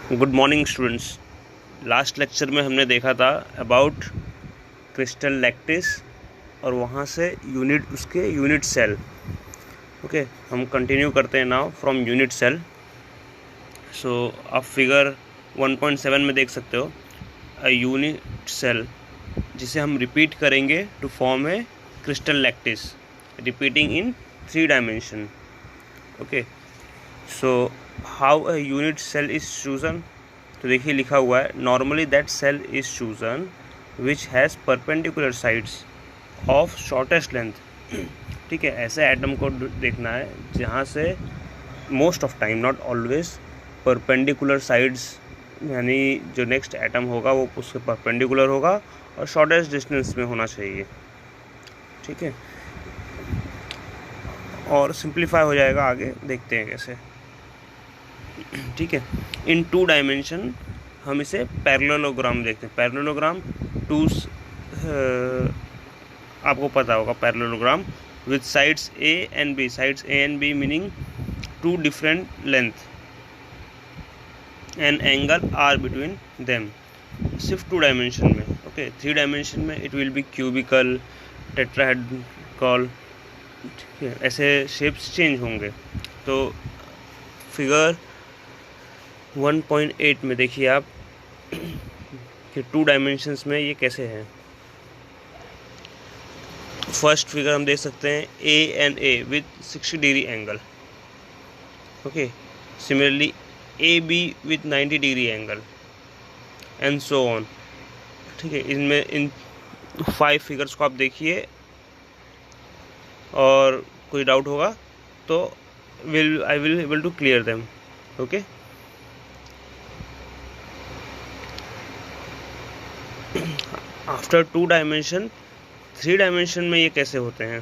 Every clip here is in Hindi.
Good morning students. Last lecture में हमने देखा था अबाउट क्रिस्टल लैक्टिस और वहाँ से उसके यूनिट सेल। ओके, हम कंटिन्यू करते हैं नाउ फ्रॉम यूनिट सेल। सो आप फिगर 1.7 में देख सकते हो अ यूनिट सेल जिसे हम रिपीट करेंगे to form a crystal lattice repeating in 3 dimension. Okay, so how a unit cell is chosen. तो देखिए लिखा हुआ है normally that cell is chosen which has perpendicular sides of shortest length. ठीक है, ऐसे एटम को देखना है जहाँ से most of time, not always, perpendicular sides यानी जो नेक्स्ट एटम होगा वो उसके परपेंडिकुलर होगा और शॉर्टेस्ट डिस्टेंस में होना चाहिए। ठीक है, और सिंप्लीफाई हो जाएगा, आगे देखते हैं कैसे। ठीक है, इन 2 डायमेंशन हम इसे पैरेललोग्राम देखते हैं। पैरेललोग्राम आपको पता होगा parallelogram with sides A and B. Sides A and B meaning 2 different length and angle are between them. सिर्फ 2 डायमेंशन में। ओके, 3 डायमेंशन में it will be cubical, tetrahedral. ठीक है, ऐसे शेप्स चेंज होंगे। तो फिगर 1.8 में देखिए आप कि 2 डायमेंशंस में ये कैसे है। फर्स्ट फिगर हम देख सकते हैं A and A with 60 degree angle. Okay, similarly A B with 90 degree angle and so on. ठीक है, इनमें इन 5 फिगर्स को आप देखिए और कोई डाउट होगा तो I will able to clear them. Okay, after 2 dimension 3 dimension में ये कैसे होते हैं।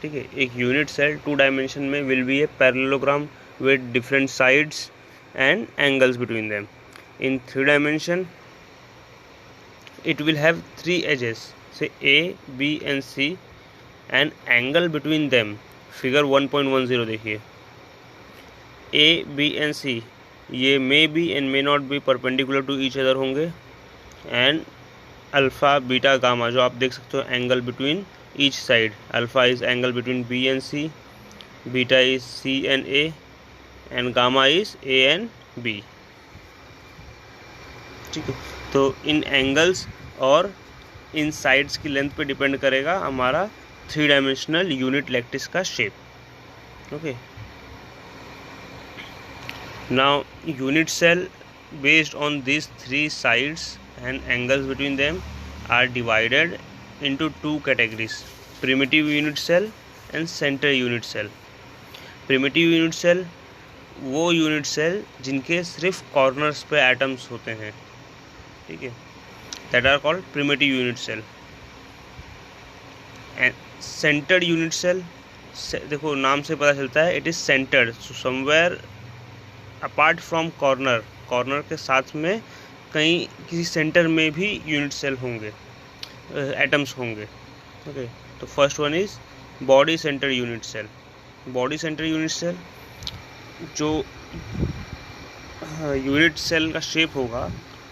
ठीक है, एक यूनिट सेल 2 डायमेंशन में will be a parallelogram with different sides and angles between them. In 3 dimension it will have 3 edges, say A, B and C, and angle between them. Figure 1.10 देखिए, A, B and C ये may be and may not be perpendicular to each other होंगे, and अल्फ़ा बीटा गामा जो आप देख सकते हो angle between each side. Alpha is angle between B and C, beta is C and A, and gamma is A and B। ठीक है, तो इन एंगल्स और इन साइड्स की लेंथ पे डिपेंड करेगा हमारा 3 डायमेंशनल यूनिट लैक्टिस का shape. Okay, now unit cell based on this 3 sides and angles between them are divided into 2 categories, primitive unit cell and centre unit cell. Primitive unit cell वो यूनिट सेल जिनके सिर्फ कॉर्नर्स पे एटम्स होते हैं। ठीक है, that are called primitive unit cell। and centered unit cell, देखो नाम से पता चलता है it is centered, so somewhere apart from corner के साथ में कहीं किसी सेंटर में भी यूनिट सेल होंगे, एटम्स होंगे। ओके, तो first one is body centre unit cell. Body centre unit cell जो यूनिट सेल का शेप होगा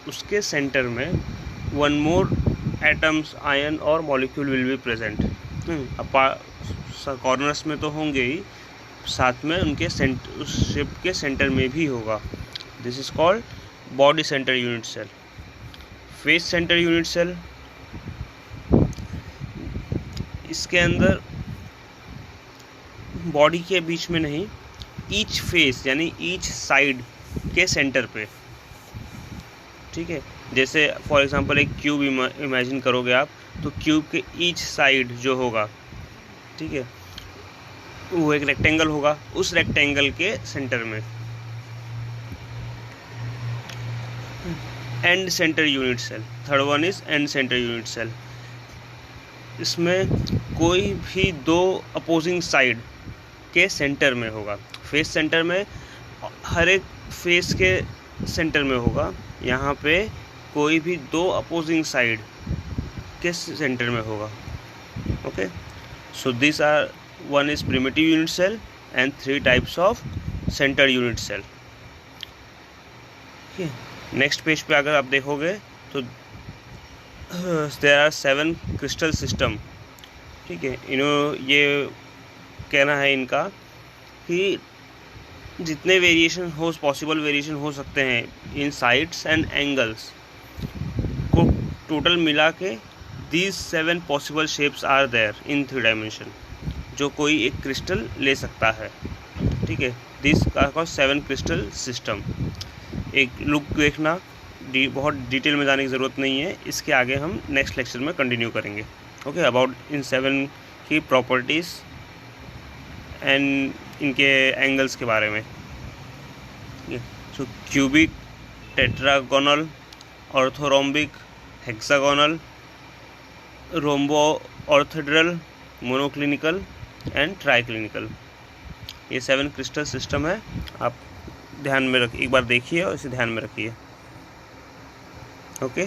उसके सेंटर में 1 more एटम्स, आयन और molecule will be present. Corners में तो होंगे ही, साथ में उनके उस शेप के सेंटर में भी होगा। This is called body centre unit cell. Face centre unit cell, इसके अंदर बॉडी के बीच में नहीं, ईच फेस यानी ईच साइड के सेंटर पे। ठीक है, जैसे फॉर एग्जांपल एक क्यूब इमेजिन करोगे आप, तो क्यूब के ईच साइड जो होगा, ठीक है, वो एक रेक्टेंगल होगा, उस रेक्टेंगल के सेंटर में। End centre unit cell, third one is end centre unit cell. इसमें कोई भी 2 अपोजिंग साइड के सेंटर में होगा। फेस सेंटर में हर एक फेस के सेंटर में होगा, यहाँ पे कोई भी 2 अपोजिंग साइड के सेंटर में होगा। Okay, so this are, one is primitive unit cell and 3 types of centre unit cell. Okay, next page पे अगर आप देखोगे तो देयर आर 7 क्रिस्टल सिस्टम। ठीक है, ये कहना है इनका कि जितने वेरिएशन पॉसिबल वेरिएशन हो सकते हैं इन साइड्स एंड एंगल्स को टोटल मिला के these 7 possible shapes are there in 3 dimension, जो कोई एक क्रिस्टल ले सकता है। ठीक है, दिस का 7 क्रिस्टल सिस्टम। एक लुक देखना, बहुत डिटेल में जाने की ज़रूरत नहीं है, इसके आगे हम नेक्स्ट लेक्चर में कंटिन्यू करेंगे। ओके, अबाउट इन 7 की प्रॉपर्टीज़ एंड इनके एंगल्स के बारे में। So cubic, tetragonal, orthorhombic, hexagonal, rhombohedral, monoclinical and triclinical, ये 7 क्रिस्टल सिस्टम है। आप ध्यान में एक बार देखिए और इसे ध्यान में रखिए। ओके।